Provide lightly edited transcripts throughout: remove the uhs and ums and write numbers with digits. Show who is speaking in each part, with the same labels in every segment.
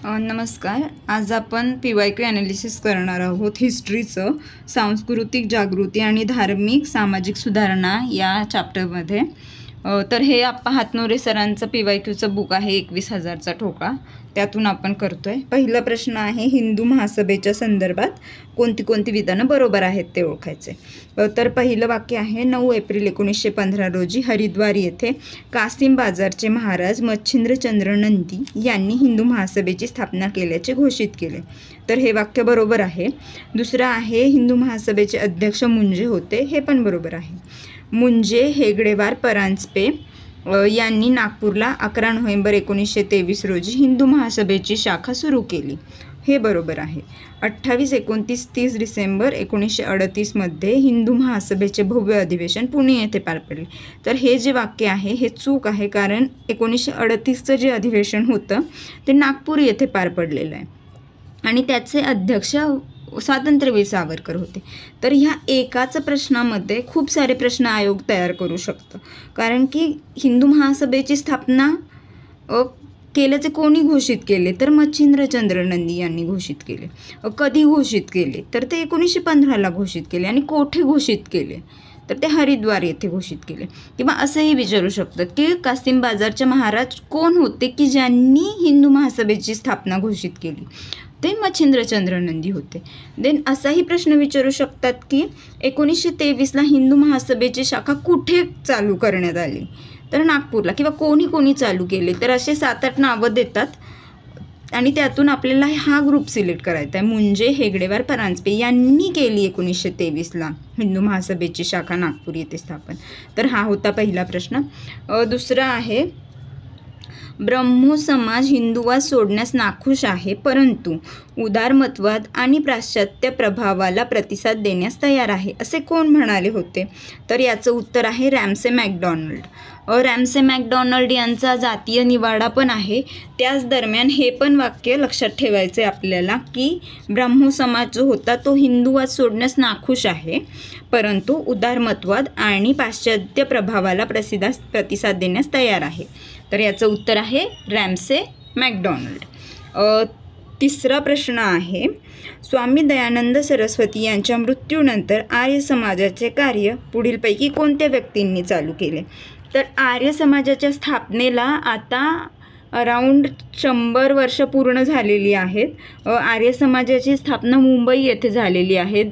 Speaker 1: नमस्कार. आज आपण PYQ ॲनालिसिस करणार आहोत हिस्ट्रीचं. सांस्कृतिक जागृती आणि धार्मिक सामाजिक सुधारणा या चॅप्टरमध्ये. तर हे आप्पा हातनोरे सरांचं PYQचं बुक आहे 21,000चा ठोकळा, त्यातून आपण करतो आहे. पहिला प्रश्न आहे, हिंदू महासभेच्या संदर्भात कोणती कोणती विधानं बरोबर आहेत ते ओळखायचे. तर पहिलं वाक्य आहे, 9 एप्रिल 1915 रोजी हरिद्वार येथे कासिम बाजारचे महाराज मच्छिंद्रचंद्र नंदी यांनी हिंदू महासभेची स्थापना केल्याचे घोषित केले. तर हे वाक्य बरोबर आहे. दुसरं आहे, हिंदू महासभेचे अध्यक्ष मुंजे होते, हे पण बरोबर आहे. मुंजे हेगडेवार परांजपे यांनी नागपूरला 11 नोव्हेंबर 1923 रोजी हिंदू महासभेची शाखा सुरू केली, हे बरोबर आहे. 28, 29, 30 डिसेंबर 1938 मध्ये हिंदू महासभेचे भव्य अधिवेशन पुणे येथे पार पडले. तर हे जे वाक्य आहे हे चूक आहे, कारण 1938चं जे अधिवेशन होतं ते नागपूर येथे पार पडलेलं आहे आणि त्याचे अध्यक्ष स्वातंत्र्यवीर सावरकर होते. तर ह्या एकाच प्रश्नामध्ये खूप सारे प्रश्न आयोग तयार करू शकतं, कारण की हिंदू महासभेची स्थापना केल्याचे कोणी घोषित केले, तर मच्छिंद्रचंद्र नंदी यांनी घोषित केले. कधी घोषित केले, तर ते 1915ला घोषित केले. आणि कोठे घोषित केले, तर ते हरिद्वार येथे घोषित केले. किंवा असंही विचारू शकतं की कासिम बाजारचे महाराज कोण होते की ज्यांनी हिंदू महासभेची स्थापना घोषित केली, ते मच्छिंद्रचंद्र नंदी होते. देन असाही प्रश्न विचारू शकतात की 1923ला हिंदू महासभेची शाखा कुठे चालू करण्यात आली, तर नागपूरला. किंवा कोणी चालू केले, तर असे 7-8 नावं देतात आणि त्यातून आपल्याला हा ग्रुप सिलेक्ट करायचा आहे. मुंजे हेगडेवार परांजपे यांनी केली 1923ला हिंदू महासभेची शाखा नागपूर येथे स्थापन. तर हा होता पहिला प्रश्न. दुसरा आहे, ब्रह्मो समाज हिंदुवाद सोडण्यास नाखुश आहे, परंतु उदारमतवाद आणि पाश्चात्य प्रभावाला प्रतिसाद देण्यास तयार आहे, असे कोण म्हणाले होते? तर याचं उत्तर आहे रॅमसे मॅकडॉनल्ड. रॅमसे मॅकडॉनल्ड यांचा जातीय निवाडा पण आहे. त्याच दरम्यान हे पण वाक्य लक्षात ठेवायचे आपल्याला की ब्रह्मो समाज जो होता तो हिंदुवाद सोडण्यास नाखुश आहे, परंतु उदारमतवाद आणि पाश्चात्य प्रभावाला प्रतिसाद देण्यास तयार आहे. तर याचं उत्तर आहे रॅमसे मॅकडॉनल्ड. तिसरा प्रश्न आहे, स्वामी दयानंद सरस्वती यांच्या मृत्यूनंतर आर्य समाजाचे कार्य पुढीलपैकी कोणत्या व्यक्तींनी चालू केले? तर आर्य समाजाच्या स्थापनेला आता अराऊंड 100 वर्ष पूर्ण झालेली आहेत. आर्य समाजाची स्थापना मुंबई येथे झालेली आहे.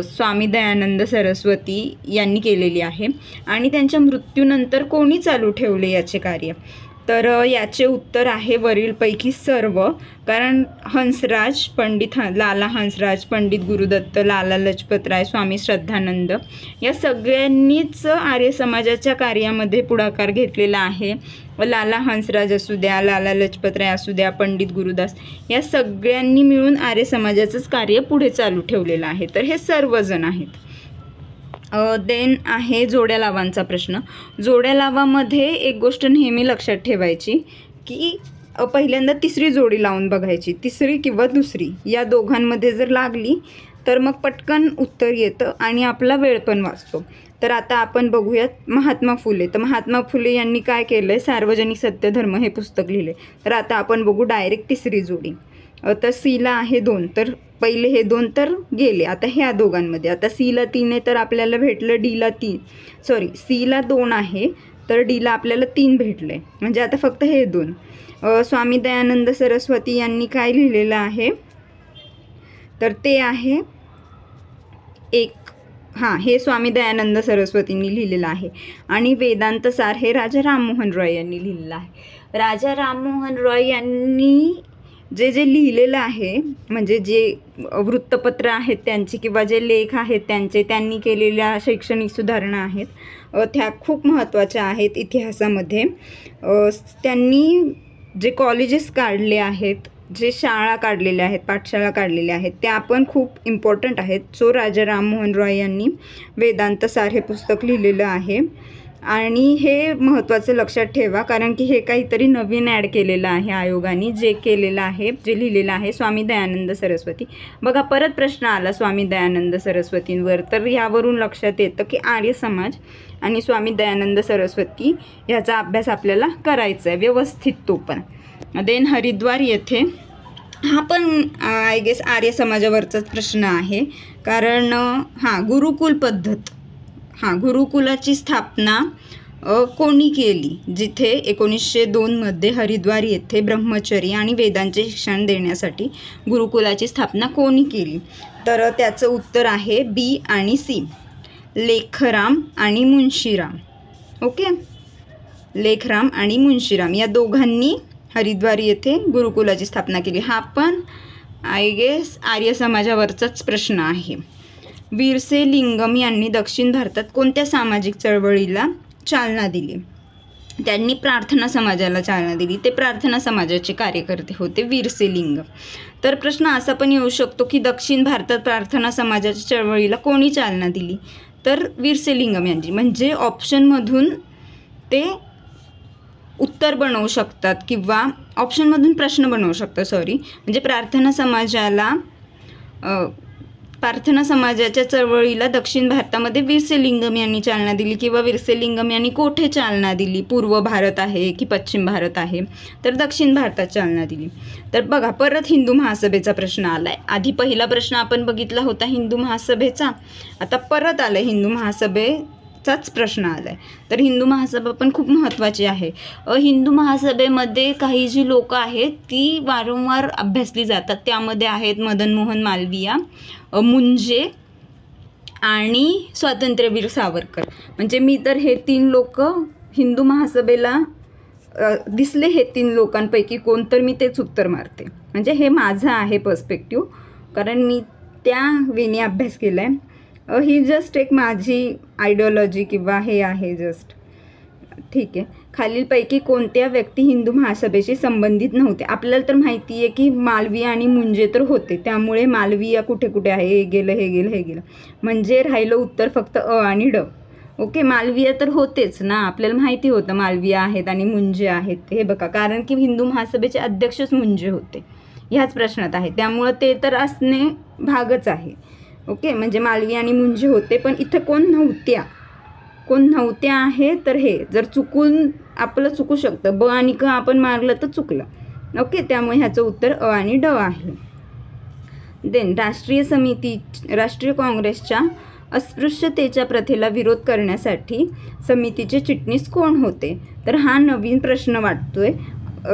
Speaker 1: स्वामी दयानंद सरस्वती यांनी केलेली आहे. आणि त्यांच्या मृत्यूनंतर कोणी चालू ठेवले याचे कार्य? तर याचे उत्तर आहे वरीलपैकी सर्व. कारण हंसराज पंडित लाला हंसराज, पंडित गुरुदत्त, लाला लजपतराय, स्वामी श्रद्धानंद या सगळ्यांनीच आर्य समाजाच्या कार्यामध्ये पुढाकार घेतलेला आहे. लाला हंसराज असू द्या, लाला लजपतराय असू द्या, पंडित गुरुदास या सगळ्यांनी मिळून आर्य समाजाचंच कार्य पुढे चालू ठेवलेलं आहे. तर हे सर्वजण आहेत. देन आहे जोड्या लावांचा प्रश्न. जोड्या लावामध्ये एक गोष्ट नेहमी लक्षात ठेवायची की पहिल्यांदा तिसरी जोडी लावून बघायची. तिसरी किंवा दुसरी या दोघांमध्ये जर लागली तर मग पटकन उत्तर येतं आणि आपला वेळ पण वाचतो. तर आता आपण बघूयात महात्मा फुले. तर महात्मा फुले यांनी काय केलं आहे, सार्वजनिक सत्यधर्म हे पुस्तक लिहिले. तर आता आपण बघू डायरेक्ट तिसरी जोडी. तर सीला आहे 2, तर पहिले हे 2 तर गेले. आता ह्या दोघांमध्ये आता सीला 3 आहे, तर आपल्याला भेटलं डीला 3. सीला 2 आहे, तर डीला आपल्याला 3 भेटले. म्हणजे आता फक्त हे 2. स्वामी दयानंद सरस्वती यांनी काय लिहिलेलं आहे, तर ते आहे हे स्वामी दयानंद सरस्वतींनी लिहिलेलं आहे. आणि वेदांत सार हे राजा राममोहन रॉय यांनी लिहिलेलं आहे. राजा राममोहन रॉय यांनी जे लिहिलेलं आहे, म्हणजे जे वृत्तपत्र आहेत त्यांची किंवा जे लेख आहेत त्यांनी केलेल्या शैक्षणिक सुधारणा आहेत, त्या खूप महत्त्वाच्या आहेत इतिहासामध्ये. त्यांनी जे कॉलेजेस काढले आहेत, जे शाळा काढलेल्या आहेत, पाठशाळा काढलेल्या आहेत, त्या पण खूप इम्पॉर्टंट आहेत. सो राजा राममोहन रॉय यांनी वेदांत सार हे पुस्तक लिहिलेलं आहे. आणि हे महत्त्वाचं लक्षात ठेवा, कारण की हे काहीतरी नवीन ॲड केलेलं आहे आयोगाने. जे केलेलं आहे, जे लिहिलेलं आहे स्वामी दयानंद सरस्वती. बघा परत प्रश्न आला स्वामी दयानंद सरस्वतींवर. तर यावरून लक्षात येतं की आर्य समाज आणि स्वामी दयानंद सरस्वती ह्याचा अभ्यास आपल्याला करायचा आहे व्यवस्थित तो पण. देन हरिद्वार येथे, हा पण आय गेस आर्य समाजावरचाच प्रश्न आहे, कारण गुरुकुल पद्धत, गुरुकुलाची स्थापना कोणी केली, जिथे 1902 हरिद्वार येथे ब्रह्मचर्य आणि वेदांचे शिक्षण देण्यासाठी गुरुकुलाची स्थापना कोणी केली? तर त्याचं उत्तर आहे बी आणि सी, लेखराम आणि मुन्शीराम. ओके, लेखराम आणि मुन्शीराम या दोघांनी हरिद्वार येथे गुरुकुलाची स्थापना केली. हा पण आय गेस आर्य समाजावरचाच प्रश्न आहे. वीरसे लिंगम यांनी दक्षिण भारतात कोणत्या सामाजिक चळवळीला चालना दिली? त्यांनी प्रार्थना समाजाला चालना दिली. ते प्रार्थना समाजाचे कार्यकर्ते होते वीरसे लिंगम. तर प्रश्न असा पण येऊ शकतो की दक्षिण भारतात प्रार्थना समाजाच्या चळवळीला कोणी चालना दिली? तर वीरसे लिंगम यांची. म्हणजे ऑप्शनमधून ते उत्तर बनवू शकतात किंवा ऑप्शनमधून प्रश्न बनवू शकतात. म्हणजे प्रार्थना समाजाच्या चळवळीला दक्षिण भारतामध्ये वीरसे लिंगम यांनी चालना दिली किंवा वीरसे लिंगम यांनी कोठे चालना दिली? पूर्व भारत आहे की पश्चिम भारत आहे? तर दक्षिण भारतात चालना दिली. तर बघा, परत हिंदू महासभेचा प्रश्न आलाय. आधी पहिला प्रश्न आपण बघितला होता हिंदू महासभेचा, आता परत आलाय हिंदू महासभेचाच प्रश्न आलाय. तर हिंदू महासभा पण खूप महत्त्वाची आहे. हिंदू महासभेमध्ये काही जी लोक आहेत ती वारंवार अभ्यासली जातात. त्यामध्ये आहेत मदन मोहन मालवीय, मुंजे आणि स्वातंत्र्यवीर सावरकर. म्हणजे मी तर हे 3 लोक हिंदू महासभेला दिसले, हे 3 लोकांपैकी कोण, तर मी तेच उत्तर मारते. म्हणजे हे माझं आहे पर्स्पेक्टिव्ह, कारण मी त्या वेने अभ्यास केला आहे. ही जस्ट एक माझी आयडिओलॉजी किंवा हे आहे जस्ट. ठीक आहे. खालीलपैकी कोणत्या व्यक्ती हिंदू महासभेशी संबंधित नव्हते? आपल्याला तर माहिती आहे की मालवीय आणि मुंजे तर होते, त्यामुळे मालवीय कुठे कुठे आहे, हे गेलं. म्हणजे राहिलं उत्तर फक्त अ आणि ड. ओके, मालवीय तर होतेच ना, आपल्याला माहिती होतं मालवीय आहेत आणि मुंजे आहेत. हे बघा, कारण की हिंदू महासभेचे अध्यक्षच मुंजे होते, ह्याच प्रश्नात आहे, त्यामुळं ते तर असणे भागच आहे. ओके, म्हणजे मालवीय आणि मुंजे होते, पण इथं कोण नव्हत्या आहे. तर हे जर आपलं चुकू शकतं, ब आणि क आपण मारलं तर चुकलं. ओके, त्यामुळे ह्याचं उत्तर अ आणि ड आहे. देन राष्ट्रीय काँग्रेसच्या अस्पृश्यतेच्या प्रथेला विरोध करण्यासाठी समितीचे चिटणीस कोण होते? तर हा नवीन प्रश्न वाटतोय.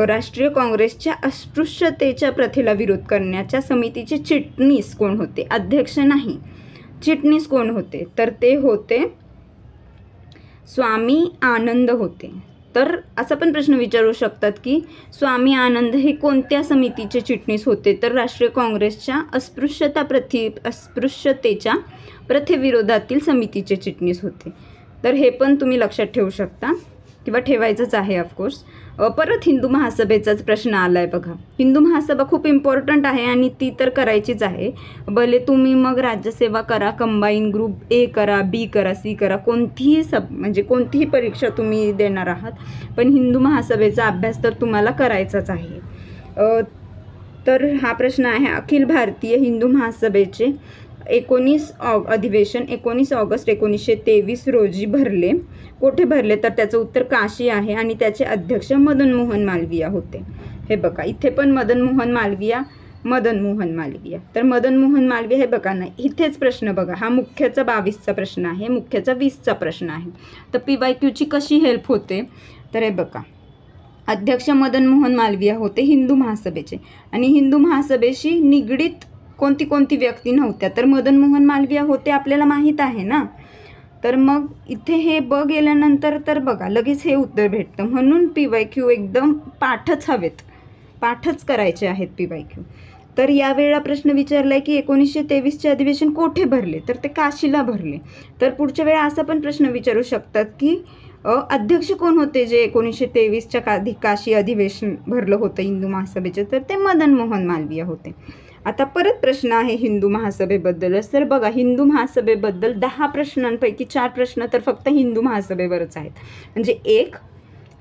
Speaker 1: राष्ट्रीय काँग्रेसच्या अस्पृश्यतेच्या प्रथेला विरोध करण्याच्या समितीचे चिटणीस कोण होते? अध्यक्ष नाही, चिटणीस कोण होते? तर ते होते स्वामी आनंद होते. तर असा पण प्रश्न विचारू शकतात की स्वामी आनंद हे कोणत्या समितीचे चिटणीस होते? तर राष्ट्रीय काँग्रेसच्या अस्पृश्यतेच्या प्रथेविरोधातील समितीचे चिटणीस होते. तर हे पण तुम्ही लक्षात ठेवू शकता किंवा ठेवायचंच आहे ऑफकोर्स. परत हिंदू महासभेचाच प्रश्न आला आहे बघा. हिंदू महासभा खूप इम्पॉर्टंट आहे आणि ती तर करायचीच आहे. भले तुम्ही मग राज्यसेवा करा, कंबाईन ग्रुप ए करा, बी करा, सी करा, कोणतीही परीक्षा तुम्ही देणार आहात, पण हिंदू महासभेचा अभ्यास तर तुम्हाला करायचाच आहे. तर हा प्रश्न आहे, अखिल भारतीय हिंदू महासभेचे 19 अधिवेशन 19 ऑगस्ट 1923 रोजी भरले. कोठे भरले? तर त्याचं उत्तर काशी आहे आणि त्याचे अध्यक्ष मदन मोहन मालवीय होते. हे बघा, इथे पण मदन मोहन मालवीय. तर मदन मोहन मालवीय हे बघा ना, इथेच प्रश्न बघा, हा मुख्यचा 22चा प्रश्न आहे, मुख्यचा 20चा प्रश्न आहे. तर PYQची कशी हेल्प होते? तर हे बघा, अध्यक्ष मदन मोहन मालवीय होते हिंदू महासभेचे, आणि हिंदू महासभेशी निगडीत कोणती व्यक्ती नव्हत्या. तर मदन मोहन मालवीय होते, आपल्याला माहीत आहे ना. तर मग इथे हे ब गेल्यानंतर तर बघा लगेच हे उत्तर भेटतं. म्हणून PYQ एकदम पाठच करायचे आहेत PYQ. तर यावेळेला प्रश्न विचारला आहे की 1923चे अधिवेशन कोठे भरले? तर ते काशीला भरले. तर पुढच्या वेळा असा पण प्रश्न विचारू शकतात की अध्यक्ष कोण होते जे 1923च्या काशी अधिवेशन भरलं होतं हिंदू महासभेचे? तर ते मदन मोहन मालवीय होते. आता परत प्रश्न आहे हिंदू महासभेबद्दलच. तर बघा, हिंदू महासभेबद्दल 10 प्रश्नांपैकी 4 प्रश्न तर फक्त हिंदू महासभेवरच आहेत. म्हणजे 1,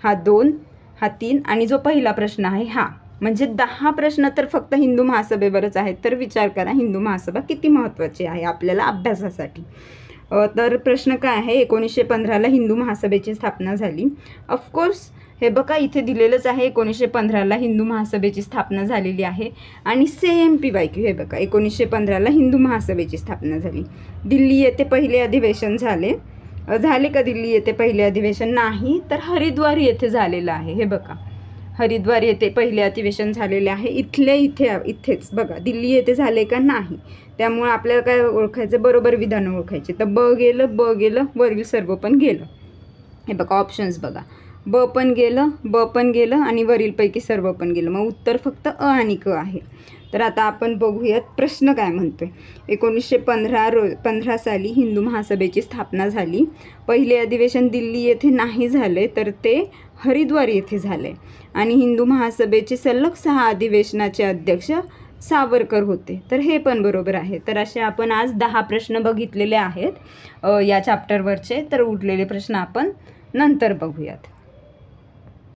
Speaker 1: हा 2, हा 3 आणि जो पहिला प्रश्न आहे हा, म्हणजे 10 प्रश्न तर फक्त हिंदू महासभेवरच आहेत. तर विचार करा हिंदू महासभा किती महत्त्वाची आहे आपल्याला अभ्यासासाठी. तर प्रश्न काय आहे, 1915ला हिंदू महासभेची स्थापना झाली. ऑफकोर्स हे बघा इथे दिलेलंच आहे 1915ला हिंदू महासभेची स्थापना झालेली आहे. आणि सेम PYQ हे बघा 1915ला हिंदू महासभेची स्थापना झाली. दिल्ली येथे पहिले अधिवेशन झाले का दिल्ली येथे पहिले अधिवेशन? नाही, तर हरिद्वार येथे झालेलं आहे. हे बघा हरिद्वार येथे पहिले अधिवेशन झालेले आहे. इथेच बघा दिल्ली येथे झाले का? नाही. त्यामुळे आपल्याला काय ओळखायचं? बरोबर विधान ओळखायचे. तर ब गेलं वरील सर्व पण गेलं. हे बघा ऑप्शन्स बघा, ब पण गेलं आणि वरीलपैकी सर्व पण गेलं. मग उत्तर फक्त अ आणि क आहे. तर आता आपण बघूयात प्रश्न काय म्हणतोय. 1915 साली हिंदू महासभेची स्थापना झाली. पहिले अधिवेशन दिल्ली येथे नाही झाले, तर ते हरिद्वार येथे झाले. आणि हिंदू महासभेचे सलग 6 अधिवेशनाचे अध्यक्ष सावरकर होते. तर हे पण बरोबर आहे. तर असे आपण आज 10 प्रश्न बघितलेले आहेत या चॅप्टरवरचे. तर उरलेले प्रश्न आपण नंतर बघूयात.